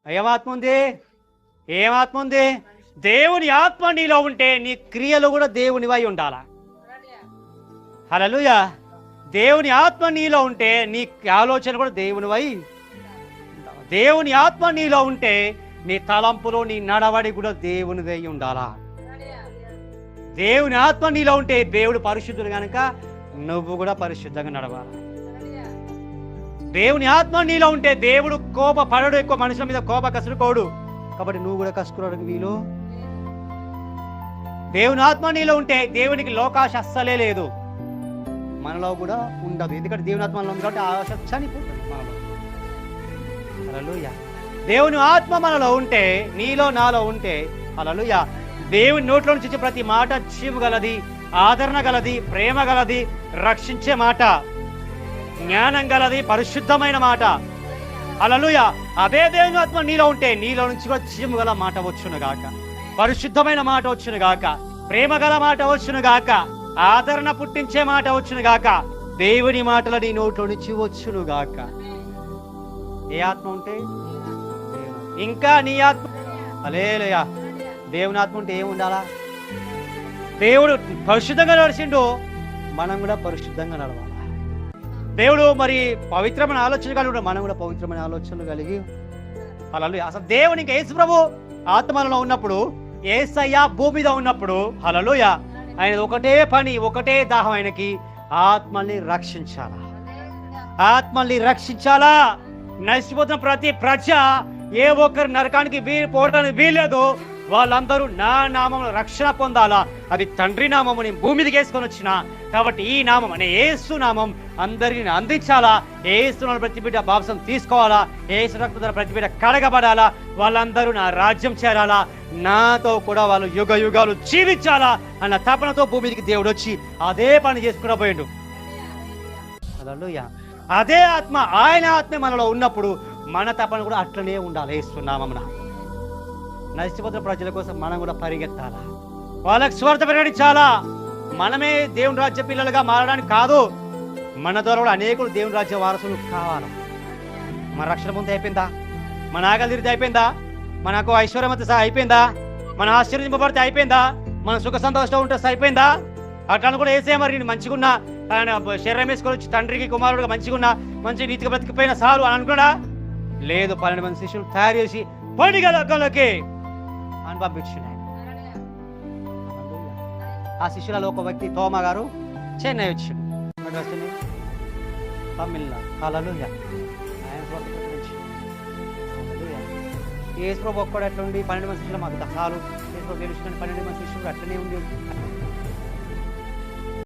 ఏమాత్మ ఉంది? ఏమాత్మ ఉంది? దేవుని ఆత్మ నీలో ఉంటే నీ క్రియలు కూడా దేవునివై ఉండాలా. హల్లెలూయా. దేవుని ఆత్మ నీలో ఉంటే నీ ఆలోచన కూడా దేవునివై. దేవుని ఆత్మ నీలో ఉంటే నీ తలంపులు నీ నడవడి కూడా దేవునిదై ఉండాలా. దేవుని ఆత్మ నీలో ఉంటే దేవుడు పరిశుద్ధుడు కనుక నువ్వు కూడా పరిశుద్ధంగా నడవాలి. దేవుని ఆత్మ నీలో ఉంటే దేవుడు కోపపడడు, ఎక్కువ మనుషుల మీద కోప కసురుకోడు, కాబట్టి నువ్వు కూడా కసుకురావడానికి వీలు. దేవుని ఆత్మ నీలో ఉంటే దేవునికి లోకాశ అస్సలే లేదు, మనలో కూడా ఉండదు. ఎందుకంటే దేవుని ఆత్మ మనలో ఉంది కాబట్టి ఆశ చనిపోతుంది మనలో. హల్లెలూయా. దేవుని ఆత్మ మనలో ఉంటే, నీలో నాలో ఉంటే, హల్లెలూయా, దేవుని నోట్లో నుంచి ప్రతి మాట జీవం గలది, ఆదరణ గలది, ప్రేమ గలది, రక్షించే మాట, జ్ఞానం గలది, పరిశుద్ధమైన మాట. హల్లెలూయా. అదే దేవుని ఆత్మ నీలో ఉంటే నీలో నుంచి కూడా జీవం గల మాట వచ్చును గాక, పరిశుద్ధమైన మాట వచ్చును గాక, ప్రేమ గల మాట వచ్చును గాక, ఆదరణ పుట్టించే మాట వచ్చును గాక, దేవుని మాటలు నీ నోట్లో నుంచి వచ్చును గాక. ఏ ఆత్మ ఉంటే ఇంకా నీ ఆత్మ. హల్లెలూయా. దేవుని ఆత్మ ఉంటే ఏమి ఉండాలా? దేవుడు పరిశుద్ధంగా నడిచిండు, మనం కూడా పరిశుద్ధంగా నడవాలి. దేవుడు మరి పవిత్రమైన ఆలోచన కలిగి మనం కూడా పవిత్రమైన ఆలోచనలు కలిగి. హల్లెలూయా. అసలు దేవుని ఇంకా యేసు ప్రభు ఆత్మలో ఉన్నప్పుడు, యేసయ్య భూమి మీద ఉన్నప్పుడు, హల్లెలూయా, ఆయన ఒకటే పని, ఒకటే దాహం, ఆయనకి ఆత్మల్ని రక్షించాలా. ఆత్మల్ని రక్షించాలా. నశిపోతున్న ప్రతి ప్రజ ఏ ఒక్కరి నరకానికి పోవడానికి వీల్లేదు. వాళ్ళందరూ నా నామములో రక్షణ పొందాలా. అది తండ్రి నామముని భూమి మీదకి వేసుకొని వచ్చిన కాబట్టి ఈ నామం అనే యేసు నామం అందరిని అందించాలా. యేసు ప్రతి బిడ్డ బాప్సం తీసుకోవాలా. యేసు రక్తం ప్రతి బిడ్డ కడగబడాలా. వాళ్ళందరూ నా రాజ్యం చేరాలా, నాతో కూడా వాళ్ళు యుగ యుగాలు జీవించాలా అన్న తపనతో భూమి మీదకి దేవుడు వచ్చి అదే పని చేసుకుని పోయిండు. హల్లెలూయా. అదే ఆత్మ, ఆయన ఆత్మ మనలో ఉన్నప్పుడు మన తపన కూడా అట్లనే ఉండాలి. యేసు నామమున నశిపోతున్న ప్రజల కోసం మనం కూడా పరిగెత్తాలా, వాళ్ళకి స్వార్థ ప్రకటించాలా. మనమే దేవుని రాజ్య పిల్లలుగా మారడానికి కాదు, మన ద్వారా కూడా అనేకులు దేవుని రాజ్య వారసులు కావాలి. మన రక్షణ ముందు అయిపోయిందా? మన ఆకలి తీరితే అయిపోయిందా? మనకు ఐశ్వర్యమత అయిపోయిందా? మన ఆశ్చర్యింపబడితే అయిపోయిందా? మన సుఖ సంతోషం ఉంటే అయిపోయిందా? అట్లా కూడా వేసే మరి నేను మంచిగున్నా, శరీరం వేసుకొని వచ్చి తండ్రికి కుమారుడుగా మంచిగున్నా, మంచి నీతిగా బ్రతికిపోయినా చాలు అని అనుకున్నా? లేదు, 12 మంది శిష్యులు తయారు చేసి పండుగ లెక్కలకి అని పంపించింది. ఆ శిష్యులలో ఒక వ్యక్తి తోమా గారు చెన్నై వచ్చిండు. తమిళనాడు. హల్లెలూయా. ఆయన యేసు ప్రభు ఒక్కడు అట్లా ఉండి 12 మంది శిష్యులు మాకు చాలు, యేసు ప్రభు గెలుచుకొని 12 మంది శిష్యులు అట్లనే ఉండి